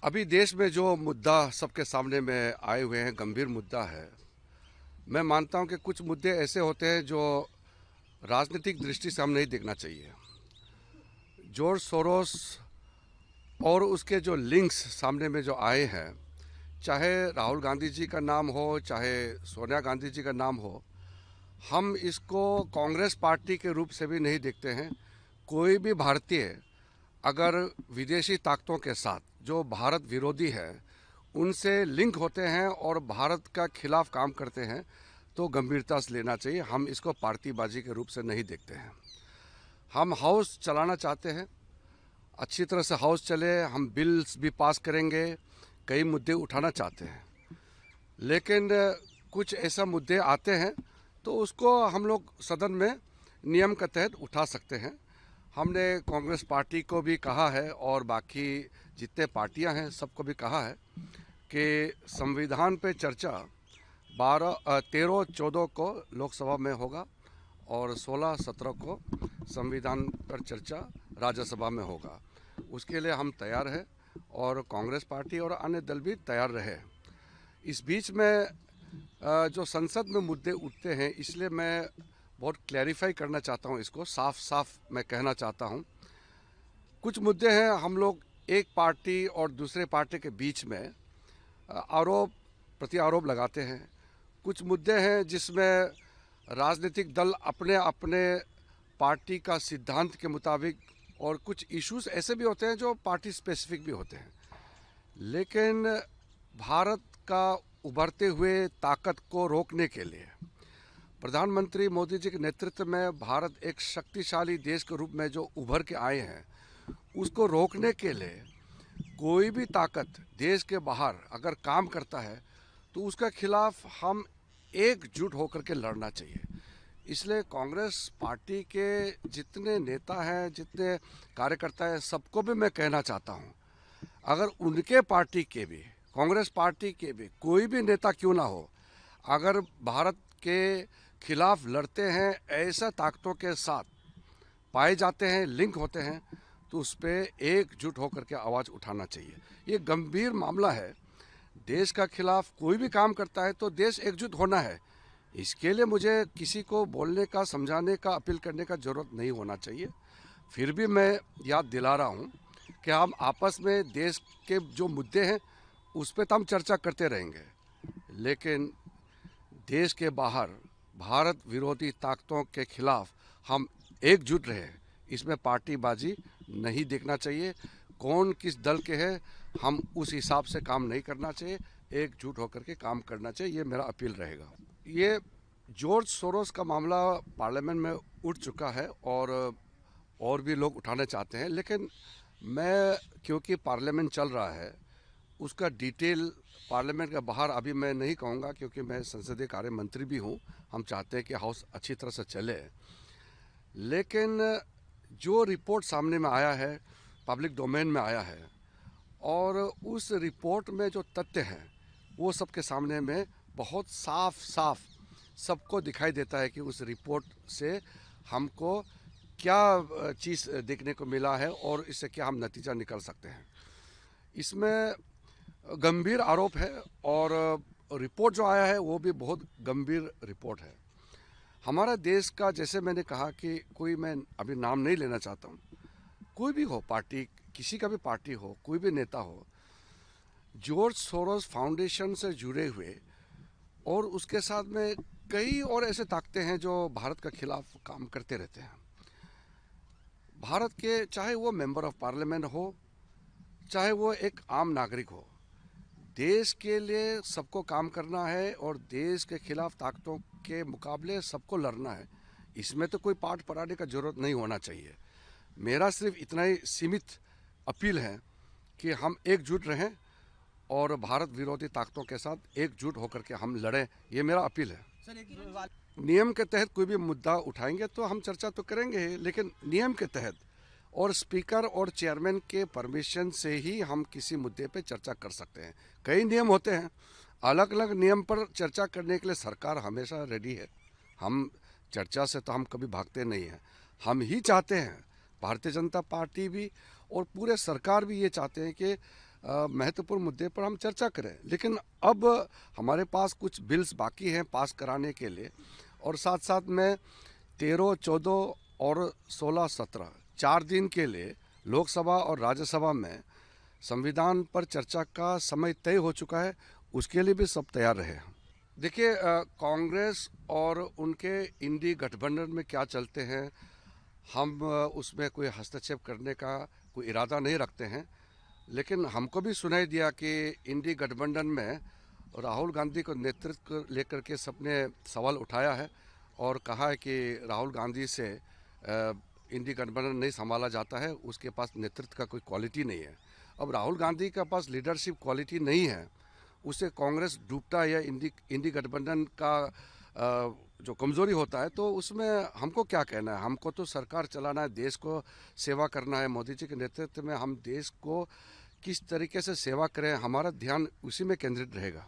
अभी देश में जो मुद्दा सबके सामने में आए हुए हैं, गंभीर मुद्दा है। मैं मानता हूं कि कुछ मुद्दे ऐसे होते हैं जो राजनीतिक दृष्टि से हम नहीं देखना चाहिए। जॉर्ज सोरोस और उसके जो लिंक्स सामने में जो आए हैं, चाहे राहुल गांधी जी का नाम हो, चाहे सोनिया गांधी जी का नाम हो, हम इसको कांग्रेस पार्टी के रूप से भी नहीं देखते हैं। कोई भी भारतीय अगर विदेशी ताकतों के साथ जो भारत विरोधी है उनसे लिंक होते हैं और भारत का खिलाफ काम करते हैं तो गंभीरता से लेना चाहिए। हम इसको पार्टीबाजी के रूप से नहीं देखते हैं। हम हाउस चलाना चाहते हैं, अच्छी तरह से हाउस चले, हम बिल्स भी पास करेंगे, कई मुद्दे उठाना चाहते हैं। लेकिन कुछ ऐसा मुद्दे आते हैं तो उसको हम लोग सदन में नियम के तहत उठा सकते हैं। हमने कांग्रेस पार्टी को भी कहा है और बाकी जितने पार्टियां हैं सबको भी कहा है कि संविधान पे चर्चा 13-14 को लोकसभा में होगा और 16-17 को संविधान पर चर्चा राज्यसभा में होगा। उसके लिए हम तैयार हैं और कांग्रेस पार्टी और अन्य दल भी तैयार रहे। इस बीच में जो संसद में मुद्दे उठते हैं, इसलिए मैं बहुत क्लैरिफाई करना चाहता हूँ, इसको साफ साफ मैं कहना चाहता हूँ। कुछ मुद्दे हैं, हम लोग एक पार्टी और दूसरे पार्टी के बीच में आरोप प्रति आरोप लगाते हैं। कुछ मुद्दे हैं जिसमें राजनीतिक दल अपने अपने पार्टी का सिद्धांत के मुताबिक, और कुछ इश्यूज ऐसे भी होते हैं जो पार्टी स्पेसिफिक भी होते हैं। लेकिन भारत का उभरते हुए ताकत को रोकने के लिए प्रधानमंत्री मोदी जी के नेतृत्व में भारत एक शक्तिशाली देश के रूप में जो उभर के आए हैं, उसको रोकने के लिए कोई भी ताकत देश के बाहर अगर काम करता है तो उसका खिलाफ हम एकजुट होकर के लड़ना चाहिए। इसलिए कांग्रेस पार्टी के जितने नेता हैं, जितने कार्यकर्ता हैं, सबको भी मैं कहना चाहता हूं, अगर उनके पार्टी के भी, कांग्रेस पार्टी के भी कोई भी नेता क्यों ना हो, अगर भारत के खिलाफ लड़ते हैं, ऐसा ताकतों के साथ पाए जाते हैं, लिंक होते हैं, तो उस पर एकजुट होकर के आवाज़ उठाना चाहिए। ये गंभीर मामला है। देश का खिलाफ कोई भी काम करता है तो देश एकजुट होना है। इसके लिए मुझे किसी को बोलने का, समझाने का, अपील करने का जरूरत नहीं होना चाहिए। फिर भी मैं याद दिला रहा हूँ कि हम आपस में देश के जो मुद्दे हैं उस पर तो हम चर्चा करते रहेंगे, लेकिन देश के बाहर भारत विरोधी ताकतों के खिलाफ हम एकजुट रहे, इसमें पार्टीबाजी नहीं देखना चाहिए। कौन किस दल के हैं, हम उस हिसाब से काम नहीं करना चाहिए, एकजुट होकर के काम करना चाहिए। ये मेरा अपील रहेगा। ये जॉर्ज सोरोस का मामला पार्लियामेंट में उठ चुका है और भी लोग उठाना चाहते हैं, लेकिन मैं, क्योंकि पार्लियामेंट चल रहा है, उसका डिटेल पार्लियामेंट के बाहर अभी मैं नहीं कहूँगा, क्योंकि मैं संसदीय कार्य मंत्री भी हूँ। हम चाहते हैं कि हाउस अच्छी तरह से चले। लेकिन जो रिपोर्ट सामने में आया है, पब्लिक डोमेन में आया है, और उस रिपोर्ट में जो तथ्य हैं वो सबके सामने में बहुत साफ साफ सबको दिखाई देता है कि उस रिपोर्ट से हमको क्या चीज़ देखने को मिला है और इससे क्या हम नतीजा निकल सकते हैं। इसमें गंभीर आरोप है और रिपोर्ट जो आया है वो भी बहुत गंभीर रिपोर्ट है। हमारा देश का, जैसे मैंने कहा कि कोई, मैं अभी नाम नहीं लेना चाहता हूँ, कोई भी हो पार्टी, किसी का भी पार्टी हो, कोई भी नेता हो, जॉर्ज सोरोस फाउंडेशन से जुड़े हुए और उसके साथ में कई और ऐसे ताकतें हैं जो भारत का खिलाफ काम करते रहते हैं। भारत के, चाहे वो मेंबर ऑफ पार्लियामेंट हो, चाहे वो एक आम नागरिक हो, देश के लिए सबको काम करना है और देश के खिलाफ ताकतों के मुकाबले सबको लड़ना है। इसमें तो कोई पाठ पढ़ाने का जरूरत नहीं होना चाहिए। मेरा सिर्फ इतना ही सीमित अपील है कि हम एकजुट रहें और भारत विरोधी ताकतों के साथ एकजुट होकर के हम लड़ें। ये मेरा अपील है। नियम के तहत कोई भी मुद्दा उठाएंगे तो हम चर्चा तो करेंगे, लेकिन नियम के तहत और स्पीकर और चेयरमैन के परमिशन से ही हम किसी मुद्दे पे चर्चा कर सकते हैं। कई नियम होते हैं, अलग अलग नियम पर चर्चा करने के लिए सरकार हमेशा रेडी है। हम चर्चा से तो हम कभी भागते नहीं हैं। हम ही चाहते हैं, भारतीय जनता पार्टी भी और पूरे सरकार भी ये चाहते हैं कि महत्वपूर्ण मुद्दे पर हम चर्चा करें। लेकिन अब हमारे पास कुछ बिल्स बाकी हैं पास कराने के लिए, और साथ साथ में 13, 14 और 16, 17 4 दिन के लिए लोकसभा और राज्यसभा में संविधान पर चर्चा का समय तय हो चुका है। उसके लिए भी सब तैयार रहे। देखिए, कांग्रेस और उनके इंडी गठबंधन में क्या चलते हैं, हम उसमें कोई हस्तक्षेप करने का कोई इरादा नहीं रखते हैं। लेकिन हमको भी सुनाई दिया कि इंडी गठबंधन में राहुल गांधी को नेतृत्व लेकर के सबने सवाल उठाया है और कहा है कि राहुल गांधी से इंडी गठबंधन नहीं संभाला जाता है, उसके पास नेतृत्व का कोई क्वालिटी नहीं है। अब राहुल गांधी के पास लीडरशिप क्वालिटी नहीं है, उससे कांग्रेस डूबता है या इंडी गठबंधन का जो कमज़ोरी होता है, तो उसमें हमको क्या कहना है। हमको तो सरकार चलाना है, देश को सेवा करना है। मोदी जी के नेतृत्व में हम देश को किस तरीके से सेवा करें, हमारा ध्यान उसी में केंद्रित रहेगा।